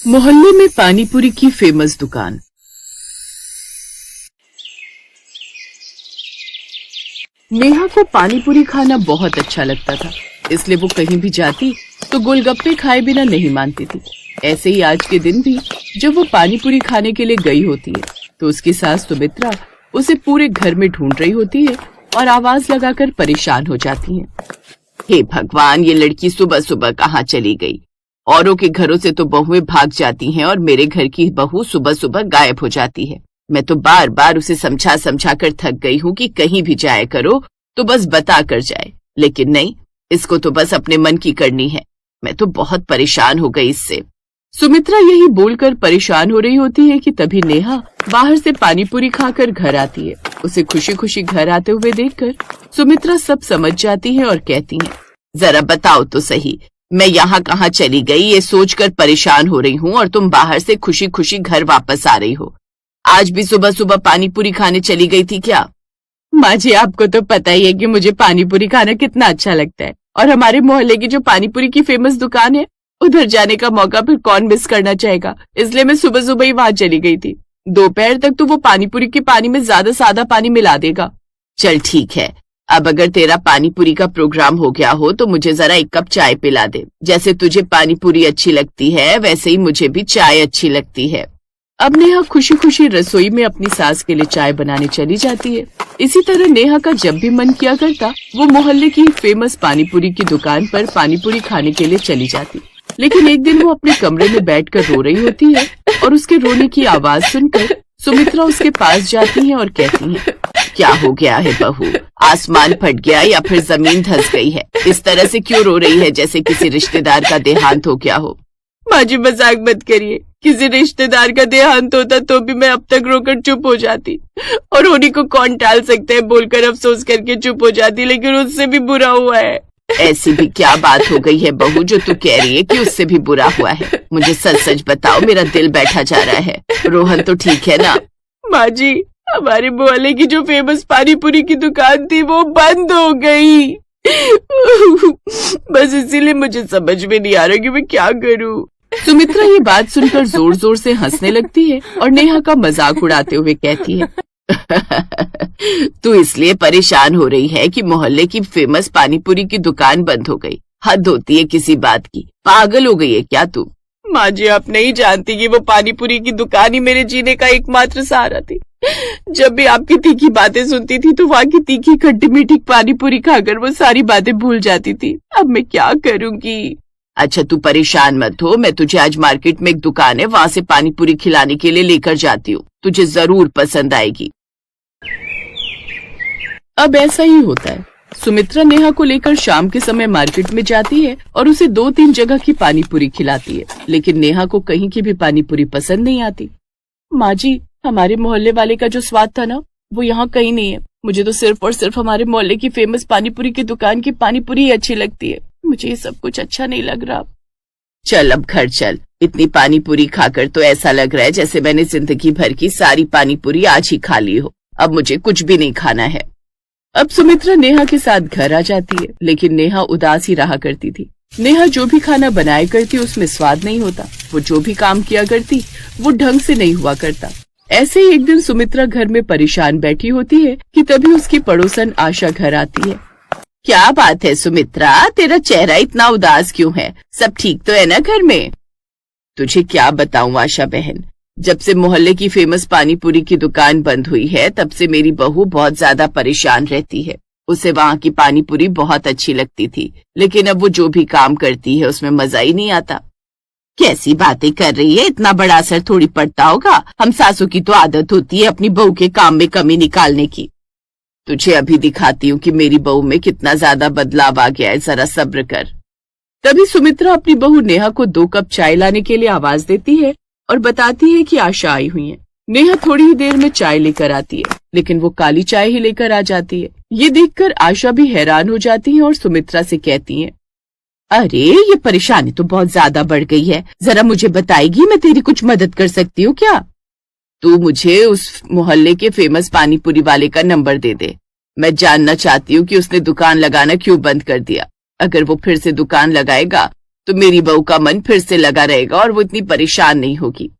मोहल्ले में पानी पूरी की फेमस दुकान। नेहा को पानी पूरी खाना बहुत अच्छा लगता था, इसलिए वो कहीं भी जाती तो गोलगप्पे खाए बिना नहीं मानती थी। ऐसे ही आज के दिन भी जब वो पानी पूरी खाने के लिए गई होती है तो उसकी सास सुमित्रा उसे पूरे घर में ढूंढ रही होती है और आवाज लगाकर परेशान हो जाती है। हे भगवान, ये लड़की सुबह सुबह कहाँ चली गई? औरों के घरों से तो बहुएं भाग जाती हैं और मेरे घर की बहू सुबह सुबह गायब हो जाती है। मैं तो बार बार उसे समझा समझा कर थक गई हूँ कि कहीं भी जाया करो तो बस बता कर जाए, लेकिन नहीं, इसको तो बस अपने मन की करनी है। मैं तो बहुत परेशान हो गई इससे। सुमित्रा यही बोलकर परेशान हो रही होती है कि तभी नेहा बाहर से पानी पूरी खाकर घर आती है। उसे खुशी खुशी घर आते हुए देखकर सुमित्रा सब समझ जाती है और कहती है, जरा बताओ तो सही, मैं यहाँ कहाँ चली गई ये सोचकर परेशान हो रही हूँ और तुम बाहर से खुशी खुशी घर वापस आ रही हो। आज भी सुबह सुबह पानी पूरी खाने चली गई थी क्या? माँ जी, आपको तो पता ही है कि मुझे पानी पूरी खाना कितना अच्छा लगता है, और हमारे मोहल्ले की जो पानी पूरी की फेमस दुकान है उधर जाने का मौका फिर कौन मिस करना चाहेगा, इसलिए मैं सुबह सुबह ही वहां चली गई थी। दोपहर तक तो वो पानी पूरी के पानी में ज्यादा सादा पानी मिला देगा। चल ठीक है, अब अगर तेरा पानी पूरी का प्रोग्राम हो गया हो तो मुझे जरा एक कप चाय पिला दे। जैसे तुझे पानी पूरी अच्छी लगती है वैसे ही मुझे भी चाय अच्छी लगती है। अब नेहा खुशी खुशी रसोई में अपनी सास के लिए चाय बनाने चली जाती है। इसी तरह नेहा का जब भी मन किया करता वो मोहल्ले की फेमस पानी पूरी की दुकान पर पानी पूरी खाने के लिए चली जाती। लेकिन एक दिन वो अपने कमरे में बैठकर रो रही होती है और उसके रोने की आवाज सुनकर सुमित्रा उसके पास जाती है और कहती है, क्या हो गया है बहू? आसमान फट गया या फिर जमीन धंस गई है? इस तरह से क्यों रो रही है जैसे किसी रिश्तेदार का देहांत हो गया हो? माँ जी, मजाक मत करिए, किसी रिश्तेदार का देहांत होता तो भी मैं अब तक रोकर चुप हो जाती, और होने को कौन टाल सकता है बोलकर अफसोस करके चुप हो जाती, लेकिन उससे भी बुरा हुआ है। ऐसी भी क्या बात हो गई है बहू जो तू कह रही है कि उससे भी बुरा हुआ है? मुझे सच सच बताओ, मेरा दिल बैठा जा रहा है। रोहन तो ठीक है ना? माँ जी, हमारे मोहल्ले की जो फेमस पानी पूरी की दुकान थी वो बंद हो गई। बस इसीलिए मुझे समझ में नहीं आ रहा कि मैं क्या करूं। सुमित्रा ये बात सुनकर जोर जोर से हंसने लगती है और नेहा का मजाक उड़ाते हुए कहती है, तू इसलिए परेशान हो रही है कि मोहल्ले की फेमस पानी पूरी की दुकान बंद हो गई? हद होती है किसी बात की, पागल हो गई है क्या तू? माँ जी, आप नहीं जानती कि वो पानी पूरी की दुकान ही मेरे जीने का एकमात्र सहारा थी। जब भी आपकी तीखी बातें सुनती थी तो वहाँ की तीखी खट्टी मीठी पानी पूरी खाकर वो सारी बातें भूल जाती थी। अब मैं क्या करूँगी? अच्छा तू परेशान मत हो, मैं तुझे आज मार्केट में एक दुकान है वहाँ से पानी पूरी खिलाने के लिए लेकर जाती हूँ, तुझे जरूर पसंद आएगी। अब ऐसा ही होता है। सुमित्रा नेहा को लेकर शाम के समय मार्केट में जाती है और उसे 2-3 जगह की पानी पूरी खिलाती है, लेकिन नेहा को कहीं की भी पानी पूरी पसंद नहीं आती। माँ जी, हमारे मोहल्ले वाले का जो स्वाद था ना वो यहाँ कहीं नहीं है। मुझे तो सिर्फ और सिर्फ हमारे मोहल्ले की फेमस पानी पूरी की दुकान की पानी पूरी ही अच्छी लगती है। मुझे ये सब कुछ अच्छा नहीं लग रहा। चल अब घर चल, इतनी पानी पूरी खाकर तो ऐसा लग रहा है जैसे मैंने जिंदगी भर की सारी पानी पूरी आज ही खा ली हो। अब मुझे कुछ भी नहीं खाना है। अब सुमित्रा नेहा के साथ घर आ जाती है, लेकिन नेहा उदास ही रहा करती थी। नेहा जो भी खाना बनाया करती उसमें स्वाद नहीं होता, वो जो भी काम किया करती वो ढंग से नहीं हुआ करता। ऐसे ही एक दिन सुमित्रा घर में परेशान बैठी होती है कि तभी उसकी पड़ोसन आशा घर आती है। क्या बात है सुमित्रा, तेरा चेहरा इतना उदास क्यों है? सब ठीक तो है ना घर में? तुझे क्या बताऊं आशा बहन, जब से मोहल्ले की फेमस पानी पूरी की दुकान बंद हुई है तब से मेरी बहू बहुत ज्यादा परेशान रहती है। उसे वहाँ की पानी पूरी बहुत अच्छी लगती थी, लेकिन अब वो जो भी काम करती है उसमें मजा ही नहीं आता। कैसी बातें कर रही है, इतना बड़ा असर थोड़ी पड़ता होगा। हम सासू की तो आदत होती है अपनी बहू के काम में कमी निकालने की। तुझे अभी दिखाती हूँ कि मेरी बहू में कितना ज्यादा बदलाव आ गया है, जरा सब्र कर। तभी सुमित्रा अपनी बहू नेहा को 2 कप चाय लाने के लिए आवाज देती है और बताती है कि आशा आई हुई है। नेहा थोड़ी ही देर में चाय लेकर आती है, लेकिन वो काली चाय ही लेकर आ जाती है। ये देखकर आशा भी हैरान हो जाती है और सुमित्रा से कहती है, अरे ये परेशानी तो बहुत ज्यादा बढ़ गई है, जरा मुझे बताएगी, मैं तेरी कुछ मदद कर सकती हूँ क्या? तू मुझे उस मोहल्ले के फेमस पानी पूरी वाले का नंबर दे दे। मैं जानना चाहती हूँ कि उसने दुकान लगाना क्यों बंद कर दिया। अगर वो फिर से दुकान लगाएगा तो मेरी बहू का मन फिर से लगा रहेगा और वो इतनी परेशान नहीं होगी।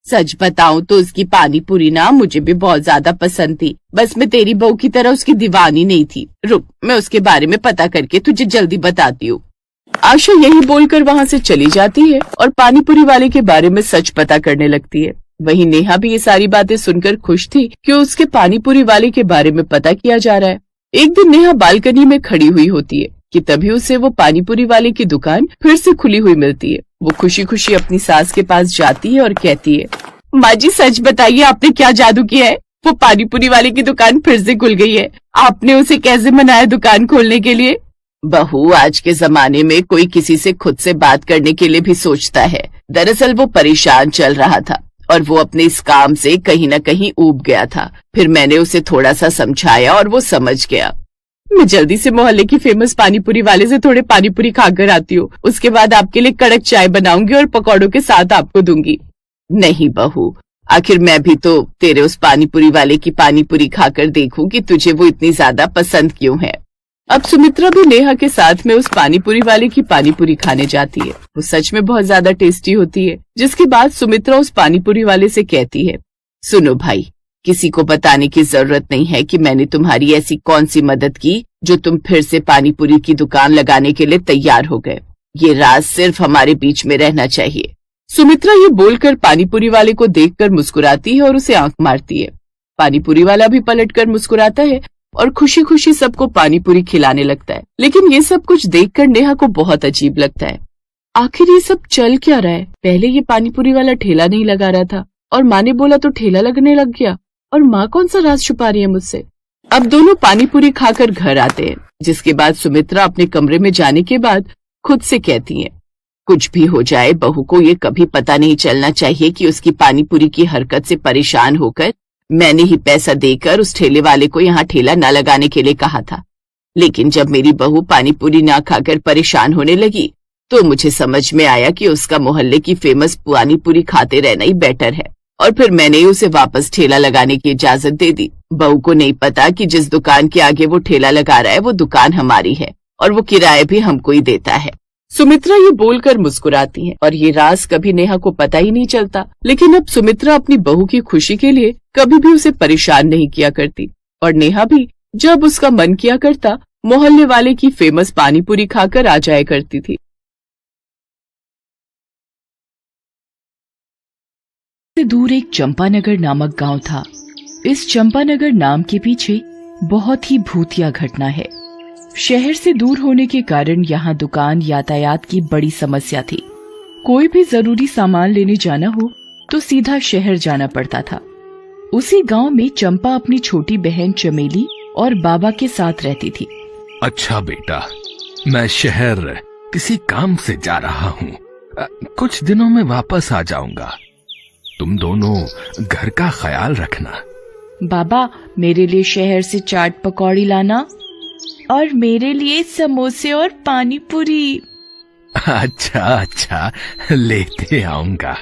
सच बताऊं तो उसकी पानी पूरी ना मुझे भी बहुत ज्यादा पसंद थी, बस मैं तेरी बहू की तरह उसकी दीवानी नहीं थी। रुक, मैं उसके बारे में पता करके तुझे जल्दी बताती हूँ। आशा यही बोलकर वहाँ से चली जाती है और पानी पूरी वाले के बारे में सच पता करने लगती है। वहीं नेहा भी ये सारी बातें सुनकर खुश थी कि उसके पानी पूरी वाले के बारे में पता किया जा रहा है। एक दिन नेहा बालकनी में खड़ी हुई होती है कि तभी उसे वो पानी पूरी वाले की दुकान फिर से खुली हुई मिलती है। वो खुशी खुशी अपनी सास के पास जाती है और कहती है, माँ जी सच बताइए आपने क्या जादू किया है? वो पानी पूरी वाले की दुकान फिर से खुल गई है। आपने उसे कैसे मनाया दुकान खोलने के लिए? बहू, आज के जमाने में कोई किसी से खुद से बात करने के लिए भी सोचता है। दरअसल वो परेशान चल रहा था और वो अपने इस काम से कहीं न कहीं ऊब गया था। फिर मैंने उसे थोड़ा सा समझाया और वो समझ गया। मैं जल्दी से मोहल्ले की फेमस पानीपुरी वाले से थोड़े पानीपुरी खाकर आती हूँ। उसके बाद आपके लिए कड़क चाय बनाऊंगी और पकौड़ों के साथ आपको दूंगी। नहीं बहू, आखिर मैं भी तो तेरे उस पानीपुरी वाले की पानीपुरी खाकर देखूं कि तुझे वो इतनी ज्यादा पसंद क्यों है। अब सुमित्रा भी नेहा के साथ में उस पानीपुरी वाले की पानीपुरी खाने जाती है। वो सच में बहुत ज्यादा टेस्टी होती है। जिसके बाद सुमित्रा उस पानीपुरी वाले से कहती है, सुनो भाई, किसी को बताने की जरूरत नहीं है कि मैंने तुम्हारी ऐसी कौन सी मदद की जो तुम फिर से पानीपुरी की दुकान लगाने के लिए तैयार हो गए। ये राज सिर्फ हमारे बीच में रहना चाहिए। सुमित्रा ये बोलकर पानीपुरी वाले को देखकर मुस्कुराती है और उसे आंख मारती है। पानीपुरी वाला भी पलटकर मुस्कुराता है और खुशी खुशी सबको पानीपुरी खिलाने लगता है। लेकिन ये सब कुछ देखकर नेहा को बहुत अजीब लगता है। आखिर ये सब चल क्या रहा है? पहले ये पानीपुरी वाला ठेला नहीं लगा रहा था और माँ ने बोला तो ठेला लगने लग गया, और माँ कौन सा राज छुपा रही है मुझसे? अब दोनों पानीपुरी खाकर घर आते हैं। जिसके बाद सुमित्रा अपने कमरे में जाने के बाद खुद से कहती है, कुछ भी हो जाए बहू को ये कभी पता नहीं चलना चाहिए कि उसकी पानीपुरी की हरकत से परेशान होकर मैंने ही पैसा देकर उस ठेले वाले को यहाँ ठेला न लगाने के लिए कहा था। लेकिन जब मेरी बहू पानीपुरी ना खाकर परेशान होने लगी तो मुझे समझ में आया कि उसका मोहल्ले की फेमस पानीपुरी खाते रहना ही बेटर है, और फिर मैंने ही उसे वापस ठेला लगाने की इजाजत दे दी। बहू को नहीं पता कि जिस दुकान के आगे वो ठेला लगा रहा है वो दुकान हमारी है और वो किराया भी हमको ही देता है। सुमित्रा ये बोलकर मुस्कुराती है और ये राज कभी नेहा को पता ही नहीं चलता। लेकिन अब सुमित्रा अपनी बहू की खुशी के लिए कभी भी उसे परेशान नहीं किया करती, और नेहा भी जब उसका मन किया करता मोहल्ले वाले की फेमस पानीपुरी खाकर आ जाया करती थी। दूर एक चंपानगर नामक गांव था। इस चंपानगर नाम के पीछे बहुत ही भूतिया घटना है। शहर से दूर होने के कारण यहाँ दुकान यातायात की बड़ी समस्या थी। कोई भी जरूरी सामान लेने जाना हो तो सीधा शहर जाना पड़ता था। उसी गांव में चंपा अपनी छोटी बहन चमेली और बाबा के साथ रहती थी। अच्छा बेटा, मैं शहर किसी काम से जा रहा हूँ। कुछ दिनों में वापस आ जाऊंगा। तुम दोनों घर का ख्याल रखना। बाबा, मेरे लिए शहर से चाट पकौड़ी लाना और मेरे लिए समोसे और पानी पूरी। अच्छा अच्छा, लेते आऊंगा।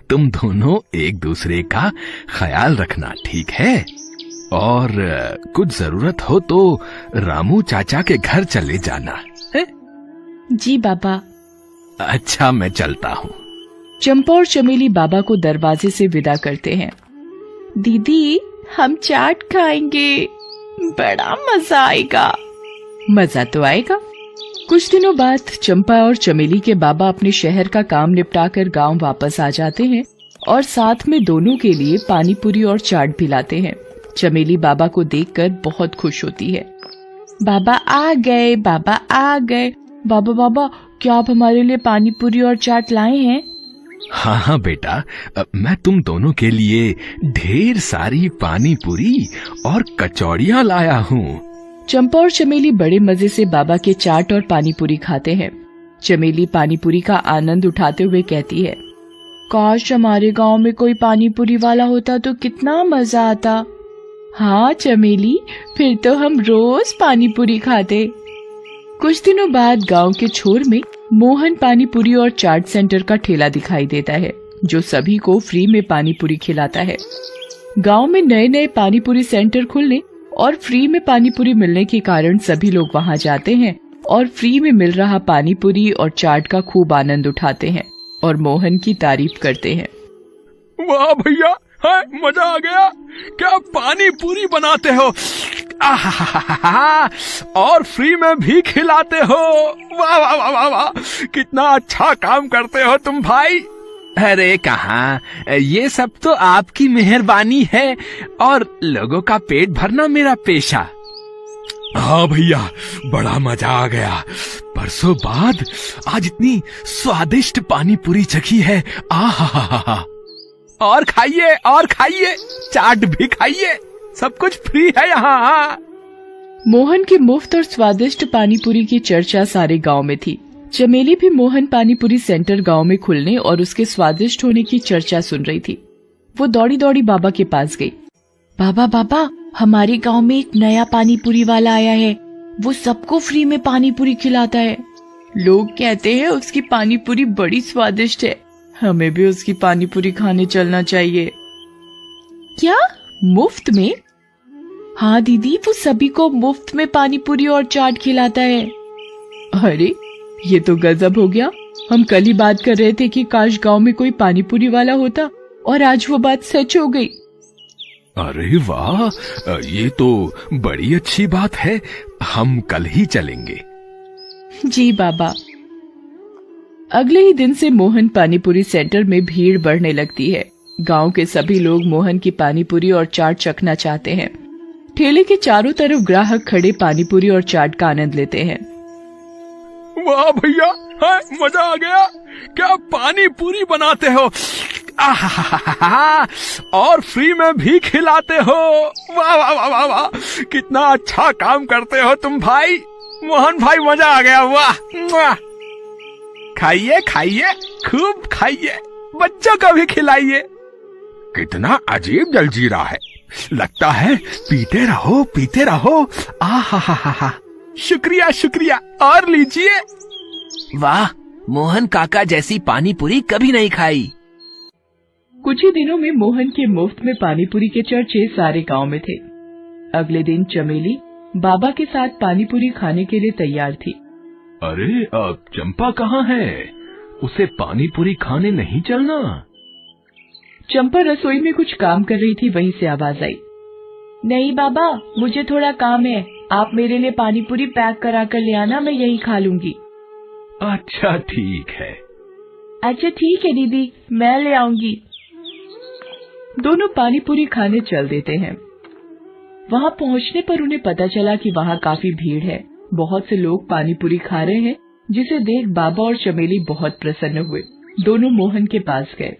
तुम दोनों एक दूसरे का ख्याल रखना, ठीक है? और कुछ जरूरत हो तो रामू चाचा के घर चले जाना है? जी बाबा। अच्छा, मैं चलता हूँ। चंपा और चमेली बाबा को दरवाजे से विदा करते हैं। दीदी, हम चाट खाएंगे, बड़ा मजा आएगा। मजा तो आएगा। कुछ दिनों बाद चंपा और चमेली के बाबा अपने शहर का काम निपटाकर गांव वापस आ जाते हैं और साथ में दोनों के लिए पानी पूरी और चाट भी लाते हैं। चमेली बाबा को देखकर बहुत खुश होती है। बाबा आ गए, बाबा आ गए। बाबा बाबा, क्या आप हमारे लिए पानी पूरी और चाट लाए हैं? हाँ हाँ बेटा, मैं तुम दोनों के लिए ढेर सारी पानी पूरी और कचौड़ियाँ लाया हूँ। चंपा और चमेली बड़े मजे से बाबा के चाट और पानी पूरी खाते हैं। चमेली पानी पूरी का आनंद उठाते हुए कहती है, काश हमारे गांव में कोई पानी पूरी वाला होता तो कितना मजा आता। हाँ चमेली, फिर तो हम रोज पानी पूरी खाते। कुछ दिनों बाद गांव के छोर में मोहन पानी पूरी और चाट सेंटर का ठेला दिखाई देता है, जो सभी को फ्री में पानी पूरी खिलाता है। गांव में नए नए पानी पूरी सेंटर खुलने और फ्री में पानी पूरी मिलने के कारण सभी लोग वहां जाते हैं और फ्री में मिल रहा पानी पूरी और चाट का खूब आनंद उठाते हैं और मोहन की तारीफ करते हैं। वाह भैया, है मजा आ गया। क्या पानी पूरी बनाते हो, आहा, और फ्री में भी खिलाते हो। वाह वाह वाह वाह वाह, कितना अच्छा काम करते हो तुम भाई। अरे कहाँ, ये सब तो आपकी मेहरबानी है और लोगों का पेट भरना मेरा पेशा। हाँ भैया, बड़ा मजा आ गया। बरसों बाद आज इतनी स्वादिष्ट पानी पूरी चखी है। आहा, और खाइए, चाट भी खाइए, सब कुछ फ्री है यहाँ। मोहन की मुफ्त और स्वादिष्ट पानी पूरी की चर्चा सारे गांव में थी। चमेली भी मोहन पानी पूरी सेंटर गांव में खुलने और उसके स्वादिष्ट होने की चर्चा सुन रही थी। वो दौड़ी दौड़ी बाबा के पास गई। बाबा, हमारे गांव में एक नया पानी पूरी वाला आया है। वो सबको फ्री में पानी पूरी खिलाता है। लोग कहते हैं उसकी पानी पूरी बड़ी स्वादिष्ट है। हमें भी उसकी पानी पूरी खाने चलना चाहिए। क्या, मुफ्त में? हाँ दीदी, वो सभी को मुफ्त में पानी पूरी और चाट खिलाता है। अरे ये तो गजब हो गया। हम कल ही बात कर रहे थे कि काश गांव में कोई पानी पूरी वाला होता, और आज वो बात सच हो गई। अरे वाह, ये तो बड़ी अच्छी बात है। हम कल ही चलेंगे। जी बाबा। अगले ही दिन से मोहन पानीपुरी सेंटर में भीड़ बढ़ने लगती है। गांव के सभी लोग मोहन की पानीपुरी और चाट चखना चाहते हैं। ठेले के चारों तरफ ग्राहक खड़े पानीपुरी और चाट का आनंद लेते हैं। वाह भैया, है मजा आ गया। क्या पानी पूरी बनाते हो, आहा, और फ्री में भी खिलाते हो। वाह वाह वाह वाह वाह, कितना अच्छा काम करते हो तुम भाई। मोहन भाई, मजा आ गया। वाह, खाइए, खूब खाइए, बच्चों को भी खिलाइए। कितना अजीब जलजीरा है, लगता है पीते रहो। आहा, शुक्रिया, और लीजिए। वाह, मोहन काका जैसी पानी पूरी कभी नहीं खाई। कुछ ही दिनों में मोहन के मुफ्त में पानीपुरी के चर्चे सारे गांव में थे। अगले दिन चमेली बाबा के साथ पानीपुरी खाने के लिए तैयार थी। अरे अब चंपा कहाँ है, उसे पानी पूरी खाने नहीं चलना। चंपा रसोई में कुछ काम कर रही थी, वहीं से आवाज आई। नहीं बाबा, मुझे थोड़ा काम है। आप मेरे लिए पानीपुरी पैक करा कर ले आना, मैं यही खा लूंगी। अच्छा ठीक है। अच्छा ठीक है दीदी, मैं ले आऊंगी। दोनों पानीपुरी खाने चल देते हैं। वहां पहुंचने पर उन्हें पता चला कि वहां काफी भीड़ है। बहुत से लोग पानीपुरी खा रहे हैं, जिसे देख बाबा और चमेली बहुत प्रसन्न हुए। दोनों मोहन के पास गए।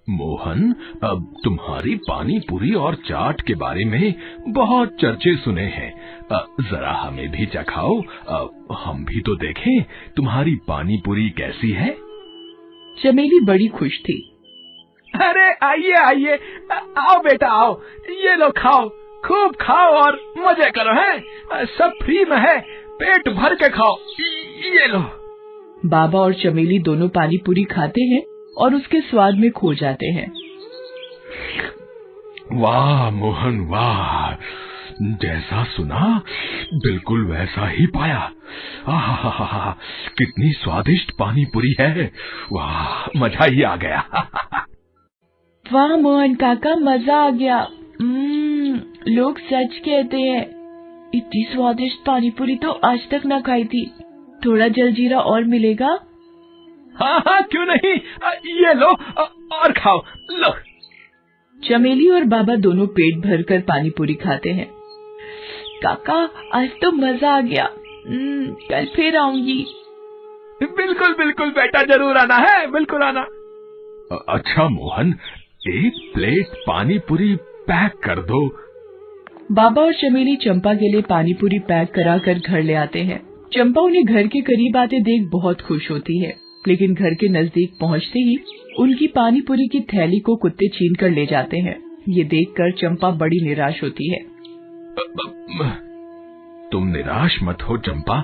मोहन, अब तुम्हारी पानी पूरी और चाट के बारे में बहुत चर्चे सुने हैं। जरा हमें भी चखाओ, हम भी तो देखें तुम्हारी पानी पूरी कैसी है। चमेली बड़ी खुश थी। अरे आइए, आओ बेटा आओ, ये लो खाओ, खूब खाओ और मजे करो। है सब फ्री में है, पेट भर के खाओ, ये लो। बाबा और चमेली दोनों पानीपुरी खाते हैं और उसके स्वाद में खो जाते हैं। वाह मोहन वाह, जैसा सुना बिल्कुल वैसा ही पाया। आहा, कितनी स्वादिष्ट पानी पूरी है। वाह, मजा ही आ गया। वाह मोहन काका, मजा आ गया। लोग सच कहते हैं, इतनी स्वादिष्ट पानीपुरी तो आज तक न खाई थी। थोड़ा जलजीरा और मिलेगा? हाँ, क्यों नहीं, ये लो और खाओ, लो। चमेली और बाबा दोनों पेट भरकर पानीपुरी खाते हैं। काका, आज तो मजा आ गया। कल फिर आऊंगी। बिल्कुल बेटा, जरूर आना है, बिल्कुल आना। अच्छा मोहन, एक प्लेट पानी पूरी पैक कर दो। बाबा और चमेली चंपा के लिए पानीपुरी पैक कराकर घर ले आते हैं। चंपा उन्हें घर के करीब आते देख बहुत खुश होती है, लेकिन घर के नजदीक पहुंचते ही उनकी पानीपुरी की थैली को कुत्ते छीन कर ले जाते हैं। ये देखकर चंपा बड़ी निराश होती है। तुम निराश मत हो चंपा,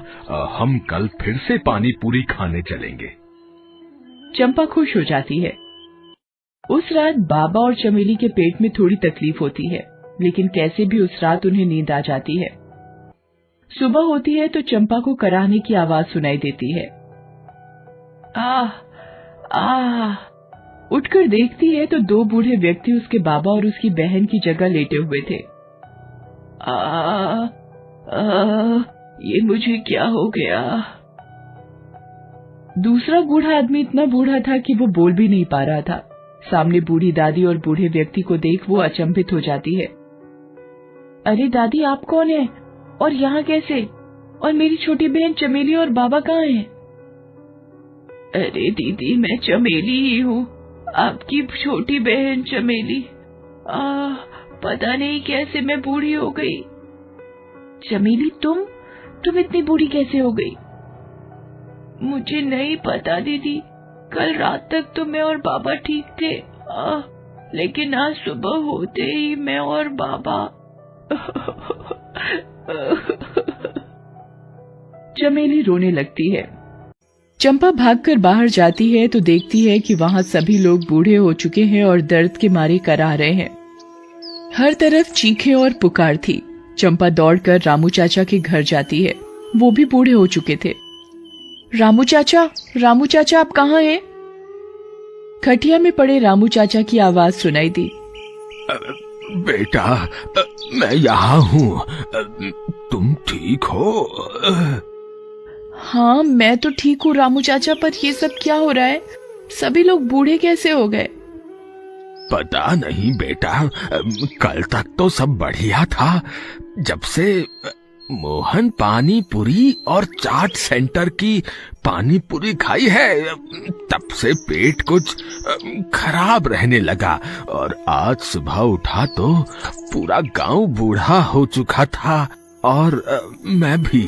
हम कल फिर से पानी पूरी खाने चलेंगे। चंपा खुश हो जाती है। उस रात बाबा और चमेली के पेट में थोड़ी तकलीफ होती है, लेकिन कैसे भी उस रात उन्हें नींद आ जाती है। सुबह होती है तो चंपा को कराहने की आवाज सुनाई देती है। आह आह। उठकर देखती है तो दो बूढ़े व्यक्ति उसके बाबा और उसकी बहन की जगह लेटे हुए थे। ये मुझे क्या हो गया? दूसरा बूढ़ा आदमी इतना बूढ़ा था कि वो बोल भी नहीं पा रहा था। सामने बूढ़ी दादी और बूढ़े व्यक्ति को देख वो अचंभित हो जाती है। अरे दादी, आप कौन है और यहाँ कैसे? और मेरी छोटी बहन चमेली और बाबा कहाँ हैं? अरे दीदी, मैं चमेली ही हूँ, आपकी छोटी बहन चमेली। पता नहीं कैसे मैं बूढ़ी हो गई। चमेली, तुम इतनी बूढ़ी कैसे हो गई? मुझे नहीं पता दीदी, कल रात तक तो मैं और बाबा ठीक थे, लेकिन आज सुबह होते ही मैं और बाबा। चमेली रोने लगती है। चंपा भागकर बाहर जाती है तो देखती है कि वहां सभी लोग बूढ़े हो चुके हैं और दर्द के मारे कराह रहे हैं। हर तरफ चीखें और पुकार थी। चंपा दौड़कर रामू चाचा के घर जाती है। वो भी बूढ़े हो चुके थे। रामू चाचा आप कहाँ हैं? खटिया में पड़े रामू चाचा की आवाज सुनाई दी। बेटा, मैं यहाँ हूँ, तुम ठीक हो? हाँ, मैं तो ठीक हूँ रामू चाचा, पर ये सब क्या हो रहा है? सभी लोग बूढ़े कैसे हो गए? पता नहीं बेटा, कल तक तो सब बढ़िया था। जब से मोहन पानी पूरी और चाट सेंटर की पानी पूरी खाई है, तब से पेट कुछ खराब रहने लगा। और आज सुबह उठा तो पूरा गांव बूढ़ा हो चुका था, और मैं भी।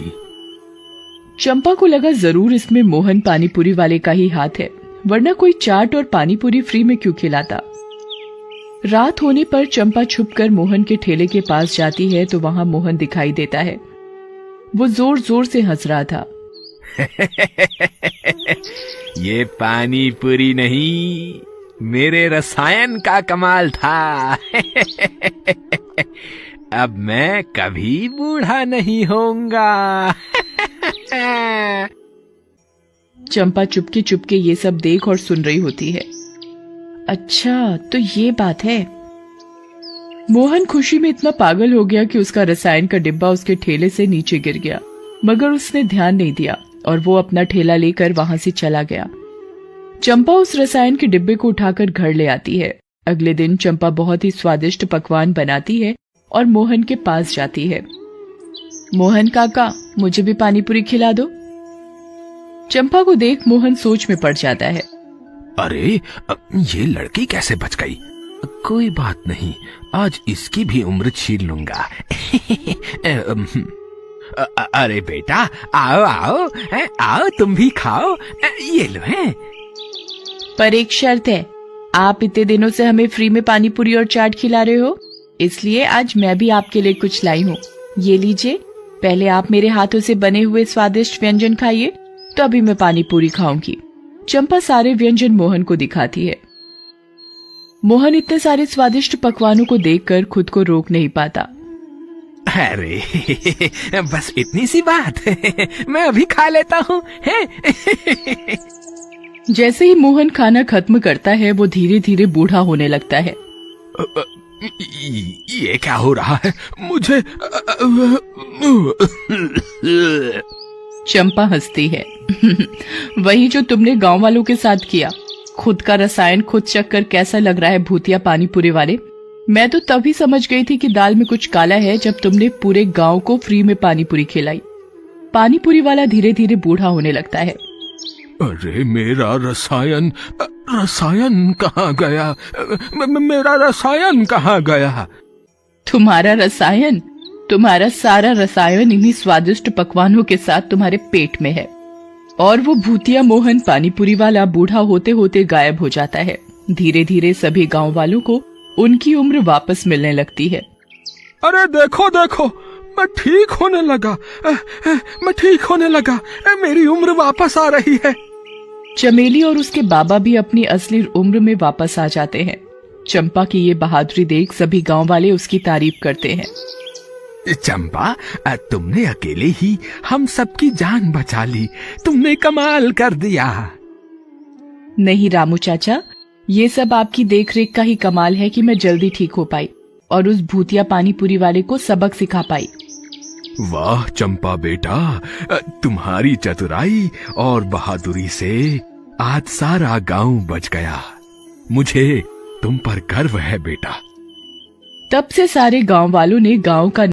चंपा को लगा जरूर इसमें मोहन पानीपुरी वाले का ही हाथ है, वरना कोई चाट और पानीपुरी फ्री में क्यों खिलाता। रात होने पर चंपा छुपकर मोहन के ठेले के पास जाती है तो वहां मोहन दिखाई देता है। वो जोर जोर से हंस रहा था। ये पानीपुरी नहीं, मेरे रसायन का कमाल था। अब मैं कभी बूढ़ा नहीं होऊंगा। चंपा चुपके चुपके ये सब देख और सुन रही होती है। अच्छा, तो ये बात है। मोहन खुशी में इतना पागल हो गया कि उसका रसायन का डिब्बा उसके ठेले से नीचे गिर गया, मगर उसने ध्यान नहीं दिया और वो अपना ठेला लेकर वहां से चला गया। चंपा उस रसायन के डिब्बे को उठाकर घर ले आती है। अगले दिन चंपा बहुत ही स्वादिष्ट पकवान बनाती है और मोहन के पास जाती है। मोहन काका, मुझे भी पानीपुरी खिला दो। चंपा को देख मोहन सोच में पड़ जाता है। अरे, ये लड़की कैसे बच गई? कोई बात नहीं, आज इसकी भी उम्र छीन लूंगा। अरे बेटा, आओ आओ आओ, तुम भी खाओ, ये लो है। पर एक शर्त है, आप इतने दिनों से हमें फ्री में पानीपुरी और चाट खिला रहे हो, इसलिए आज मैं भी आपके लिए कुछ लाई हूँ। ये लीजिए, पहले आप मेरे हाथों से बने हुए स्वादिष्ट व्यंजन खाइए, तो अभी मैं पानीपुरी खाऊंगी। चंपा सारे व्यंजन मोहन को दिखाती है। मोहन इतने सारे स्वादिष्ट पकवानों को देखकर खुद को रोक नहीं पाता। अरे बस इतनी सी बात, मैं अभी खा लेता हूँ। जैसे ही मोहन खाना खत्म करता है, वो धीरे धीरे बूढ़ा होने लगता है। ये क्या हो रहा है मुझे? चंपा हंसती है। वही जो तुमने गांव वालों के साथ किया। खुद का रसायन खुद चखकर कैसा लग रहा है भूतिया पानीपुरी वाले? मैं तो तभी समझ गई थी कि दाल में कुछ काला है जब तुमने पूरे गांव को फ्री में पानीपुरी खिलाई। पानीपुरी वाला धीरे धीरे बूढ़ा होने लगता है। अरे मेरा रसायन कहाँ गया? मेरा रसायन कहाँ गया? तुम्हारा रसायन? तुम्हारा सारा रसायन इन्हीं स्वादिष्ट पकवानों के साथ तुम्हारे पेट में है। और वो भूतिया मोहन पानीपुरी वाला बूढ़ा होते होते गायब हो जाता है। धीरे धीरे सभी गांव वालों को उनकी उम्र वापस मिलने लगती है। अरे देखो देखो, मैं ठीक होने लगा, मेरी उम्र वापस आ रही है। चमेली और उसके बाबा भी अपनी असली उम्र में वापस आ जाते हैं। चंपा की ये बहादुरी देख सभी गांव वाले उसकी तारीफ करते हैं। चंपा, तुमने अकेले ही हम सबकी जान बचा ली। तुमने कमाल कर दिया। नहीं रामू चाचा, ये सब आपकी देखरेख का ही कमाल है कि मैं जल्दी ठीक हो पाई और उस भूतिया पानी पूरी वाले को सबक सिखा पाई। वाह चंपा बेटा, तुम्हारी चतुराई और बहादुरी से आज सारा गांव बच गया। मुझे तुम पर गर्व है बेटा। तब से सारे गांव वालों ने गांव का